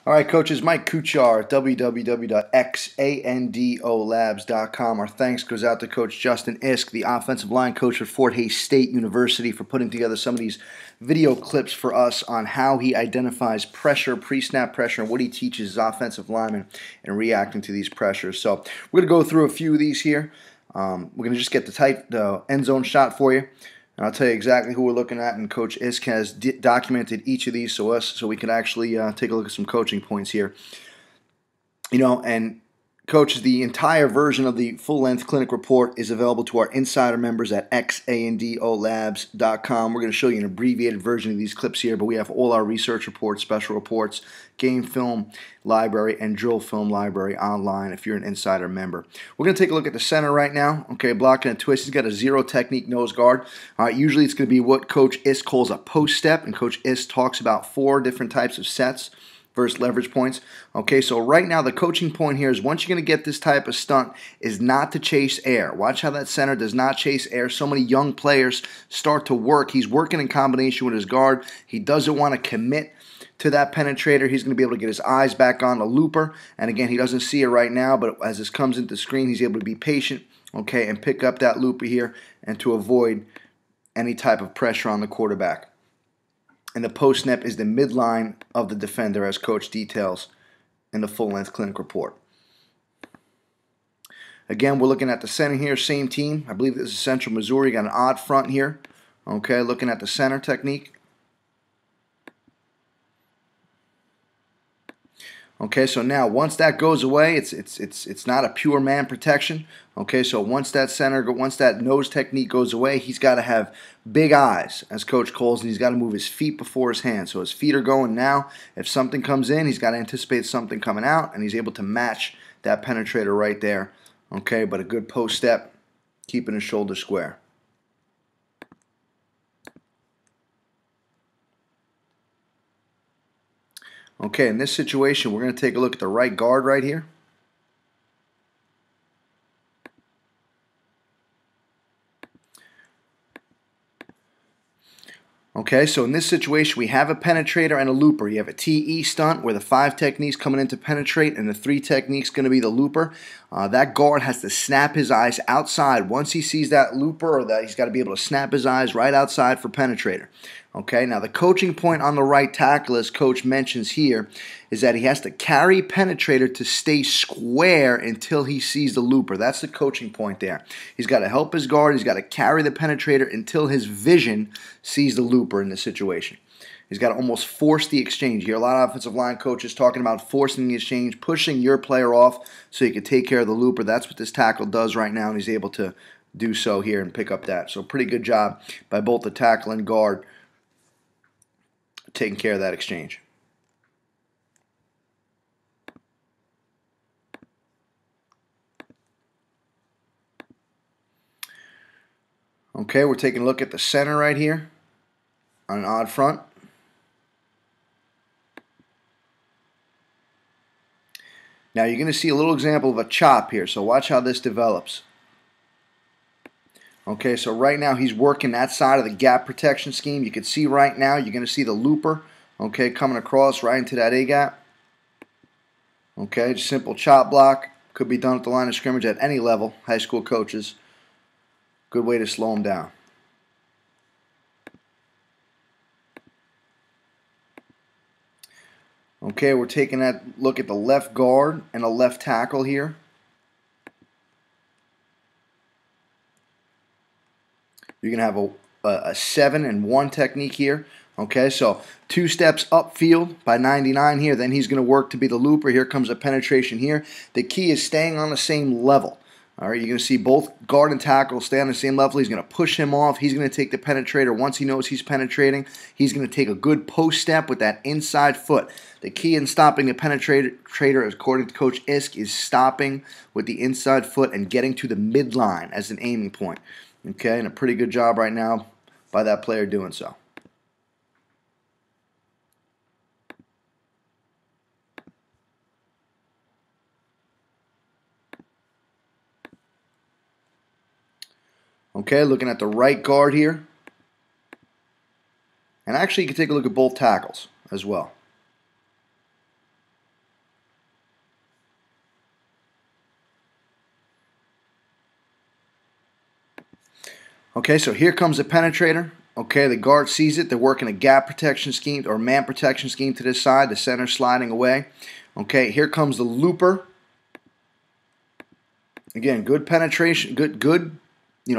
All right, coaches, Mike Kuchar, www.xandolabs.com. Our thanks goes out to Coach Justin Isk, the offensive line coach at Fort Hays State University, for putting together some of these video clips for us on how he identifies pressure, pre-snap pressure, and what he teaches his offensive linemen in reacting to these pressures. So we're going to go through a few of these here. We're going to just get the end zone shot for you. And I'll tell you exactly who we're looking at, and Coach Isk has documented each of these so we can actually take a look at some coaching points here. And Coach, the entire version of the full-length clinic report is available to our insider members at xandolabs.com. We're going to show you an abbreviated version of these clips here, but we have all our research reports, special reports, game film library, and drill film library online if you're an insider member. We're going to take a look at the center right now. Okay, blocking a twist. He's got a zero technique nose guard. Usually it's going to be what Coach Isk calls a post step, and Coach Isk talks about 4 different types of sets versus leverage points. Okay, so right now the coaching point here is once you're going to get this type of stunt is not to chase air. Watch how that center does not chase air. So many young players start to work. He's working in combination with his guard. He doesn't want to commit to that penetrator. He's going to be able to get his eyes back on the looper. And again, he doesn't see it right now, but as this comes into the screen, he's able to be patient, okay, and pick up that looper here and to avoid any type of pressure on the quarterback. And the post snap is the midline of the defender, as Coach details in the full-length clinic report. Again, we're looking at the center here, same team. I believe this is Central Missouri. Got an odd front here. Okay, looking at the center technique. Okay, so now once that goes away, it's not a pure man protection. Okay, so once that nose technique goes away, he's got to have big eyes, as Coach calls, and he's got to move his feet before his hands. So his feet are going now. If something comes in, he's got to anticipate something coming out, and he's able to match that penetrator right there. Okay, but a good post step, keeping his shoulder square. Okay, in this situation, we're going to take a look at the right guard right here. Okay, so in this situation, we have a penetrator and a looper. You have a TE stunt where the 5 techniques coming in to penetrate and the 3 techniques going to be the looper. That guard has to snap his eyes outside. Once he sees that looper or that, he's got to be able to snap his eyes right outside for penetrator. Okay, now the coaching point on the right tackle, as Coach mentions here, is that he has to carry penetrator to stay square until he sees the looper. That's the coaching point there. He's got to help his guard. He's got to carry the penetrator until his vision sees the looper in this situation. He's got to almost force the exchange. You hear a lot of offensive line coaches talking about forcing the exchange, pushing your player off so you can take care of the looper. That's what this tackle does right now, and he's able to do so here and pick up that. So pretty good job by both the tackle and guard taking care of that exchange. Okay, we're taking a look at the center right here on an odd front. Now you're going to see a little example of a chop here, so watch how this develops. Okay, so right now he's working that side of the gap protection scheme. You can see right now, you're going to see the looper, okay, coming across right into that A-gap. Okay, just simple chop block. Could be done at the line of scrimmage at any level, high school coaches. Good way to slow him down. Okay, we're taking that look at the left guard and a left tackle here. You're going to have a 7 and 1 technique here. Okay, so 2 steps upfield by 99 here. Then he's going to work to be the looper. Here comes a penetration here. The key is staying on the same level. All right, you're going to see both guard and tackle stay on the same level. He's going to push him off. He's going to take the penetrator. Once he knows he's penetrating, he's going to take a good post step with that inside foot. The key in stopping the penetrator, according to Coach Isk, is stopping with the inside foot and getting to the midline as an aiming point. Okay, and a pretty good job right now by that player doing so. Okay, looking at the right guard here. And actually, you can take a look at both tackles as well. Okay, so here comes the penetrator. Okay, the guard sees it. They're working a gap protection scheme or man protection scheme to this side. The center sliding away. Okay, here comes the looper. Again, good penetration, good,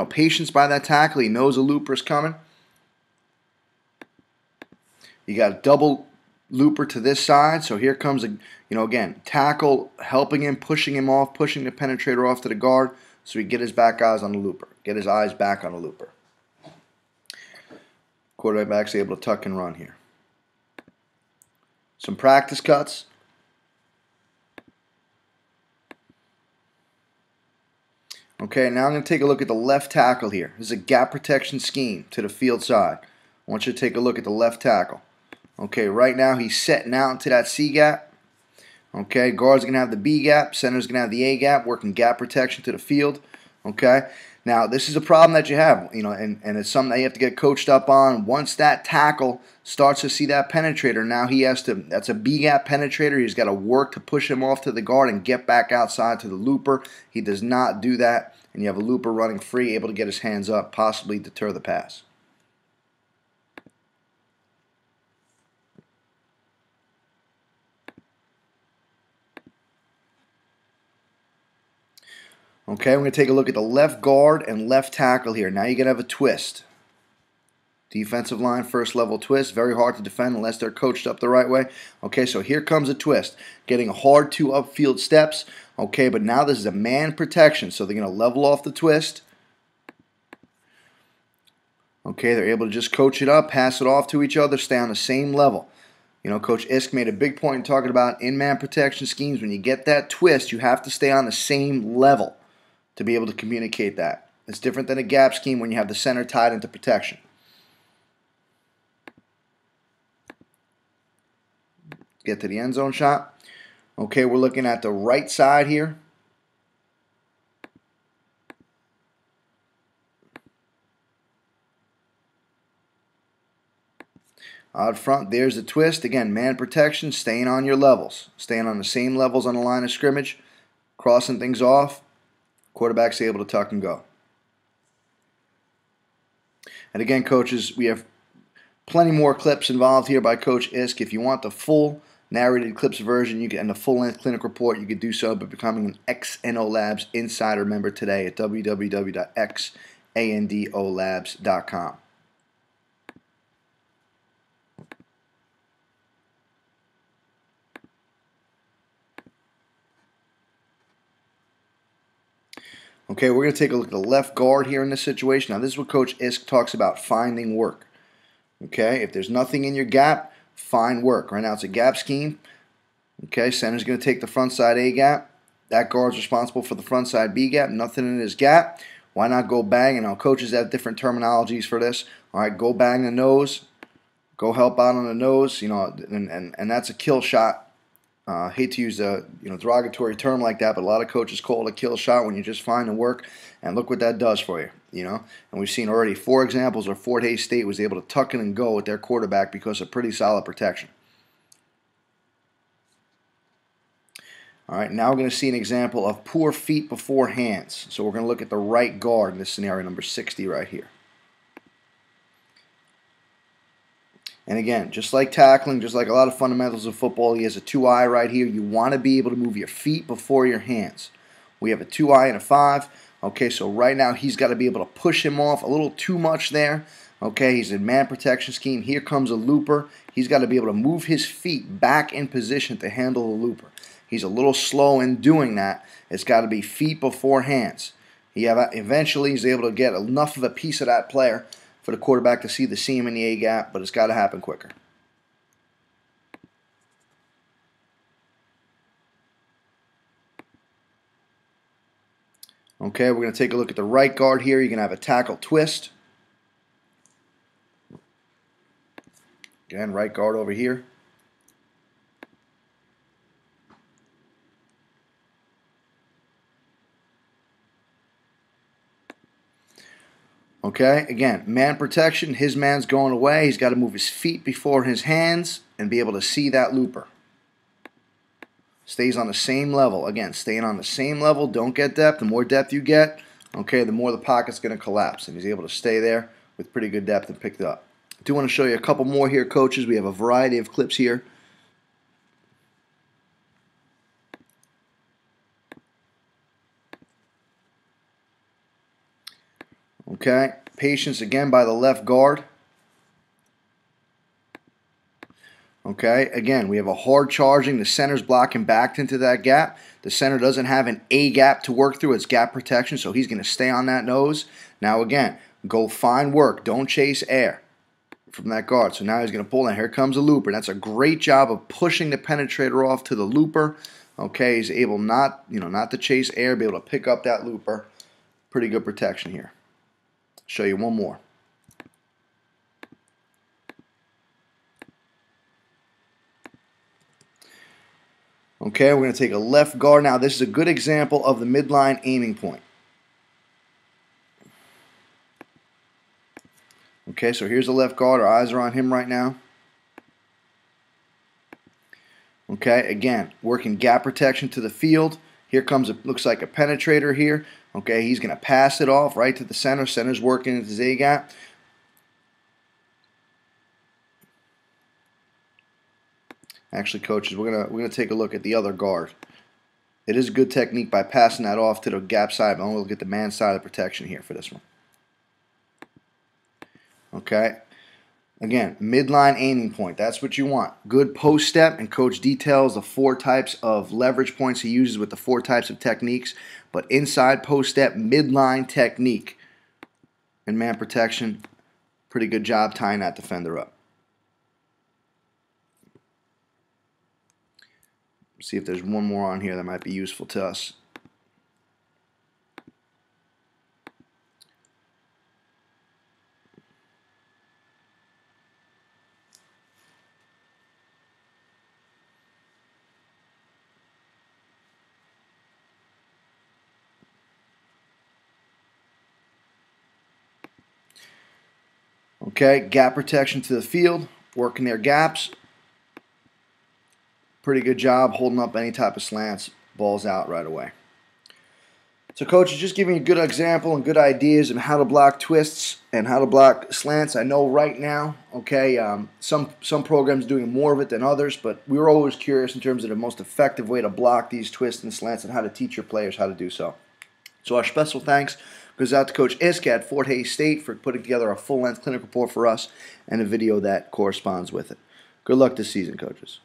patience by that tackle. He knows a looper's coming. You got a double looper to this side. So here comes again, tackle, helping him, pushing him off, pushing the penetrator off to the guard so he get his back eyes on the looper. Get his eyes back on the looper. Quarterback actually able to tuck and run here. Some practice cuts. Okay, now I'm going to take a look at the left tackle here. This is a gap protection scheme to the field side. I want you to take a look at the left tackle. Okay, right now he's setting out into that C gap. Okay, guard's going to have the B gap, center's going to have the A gap, working gap protection to the field. Okay, now this is a problem that you have, and it's something that you have to get coached up on. Once that tackle starts to see that penetrator, now he has to, that's a B gap penetrator, he's got to work to push him off to the guard and get back outside to the looper. He does not do that, and you have a looper running free, able to get his hands up, possibly deter the pass. Okay, we're going to take a look at the left guard and left tackle here. Now you're going to have a twist. Defensive line, first level twist. Very hard to defend unless they're coached up the right way. Okay, so here comes a twist. Getting hard two upfield steps. Okay, but now this is a man protection. So they're going to level off the twist. Okay, they're able to just coach it up, pass it off to each other, stay on the same level. Coach Isk made a big point in talking about in-man protection schemes. When you get that twist, you have to stay on the same level to be able to communicate that. It's different than a gap scheme when you have the center tied into protection. Get to the end zone shot. Okay, we're looking at the right side here. Out front, there's the twist. Again, man protection, staying on your levels. Staying on the same levels on the line of scrimmage. Crossing things off. Quarterback's able to tuck and go. And again, coaches, we have plenty more clips involved here by Coach Isk. If you want the full narrated clips version and the full-length clinic report, you can do so by becoming an XNO Labs Insider member today at www.xandolabs.com. Okay, we're going to take a look at the left guard here in this situation. Now, this is what Coach Isk talks about, finding work. Okay, if there's nothing in your gap, find work. Right now, it's a gap scheme. Okay, center's going to take the front side A gap. That guard's responsible for the front side B gap. Nothing in his gap. Why not go bang? And our coaches have different terminologies for this. All right, go bang the nose. Go help out on the nose. And that's a kill shot. Hate to use a derogatory term like that, but a lot of coaches call it a kill shot when you just find the work, and look what that does for you. And we've seen already 4 examples where Fort Hays State was able to tuck in and go with their quarterback because of pretty solid protection. All right, now we're going to see an example of poor feet before hands. So we're going to look at the right guard in this scenario, number 60 right here. And again, just like tackling, just like a lot of fundamentals of football, he has a 2-eye right here. You want to be able to move your feet before your hands. We have a 2-eye and a 5. Okay, so right now he's got to be able to push him off a little too much there. Okay, he's in man protection scheme. Here comes a looper. He's got to be able to move his feet back in position to handle the looper. He's a little slow in doing that. It's got to be feet before hands. Eventually he's able to get enough of a piece of that player for the quarterback to see the seam in the A gap, but it's got to happen quicker. Okay, we're going to take a look at the right guard here. You're going to have a tackle twist. Again, right guard over here. Okay, again, man protection. His man's going away. He's got to move his feet before his hands and be able to see that looper. Stays on the same level. Again, staying on the same level. Don't get depth. The more depth you get, okay, the more the pocket's going to collapse. And he's able to stay there with pretty good depth and pick it up. I do want to show you a couple more here, coaches. We have a variety of clips here. Okay, patience again by the left guard. Okay, again, we have a hard charging. The center's blocking back into that gap. The center doesn't have an A gap to work through. It's gap protection, so he's going to stay on that nose. Now again, go find work. Don't chase air from that guard. So now he's going to pull, and here comes a looper. That's a great job of pushing the penetrator off to the looper. Okay, he's able not to chase air, be able to pick up that looper. Pretty good protection here. Show you one more. Okay, we're going to take a left guard. Now, this is a good example of the midline aiming point. Okay, so here's the left guard. Our eyes are on him right now. Okay, again, working gap protection to the field. Here comes, looks like a penetrator here. Okay, he's going to pass it off right to the center. Center's working at his A gap. Actually, coaches, we're gonna take a look at the other guard. It is a good technique by passing that off to the gap side, but I'm going to look at the man side of the protection here for this one. Okay. Again, midline aiming point. That's what you want. Good post step, and coach details the 4 types of leverage points he uses with the 4 types of techniques. But inside post step, midline technique, and man protection. Pretty good job tying that defender up. See if there's one more on here that might be useful to us. Okay, gap protection to the field, working their gaps. Pretty good job holding up any type of slants. Ball's out right away. So, coach is just giving you a good example and good ideas of how to block twists and how to block slants. I know right now, okay, some programs are doing more of it than others, but we were always curious in terms of the most effective way to block these twists and slants and how to teach your players how to do so. So our special thanks goes out to Coach Isk at Fort Hays State for putting together a full-length clinic report for us and a video that corresponds with it. Good luck this season, coaches.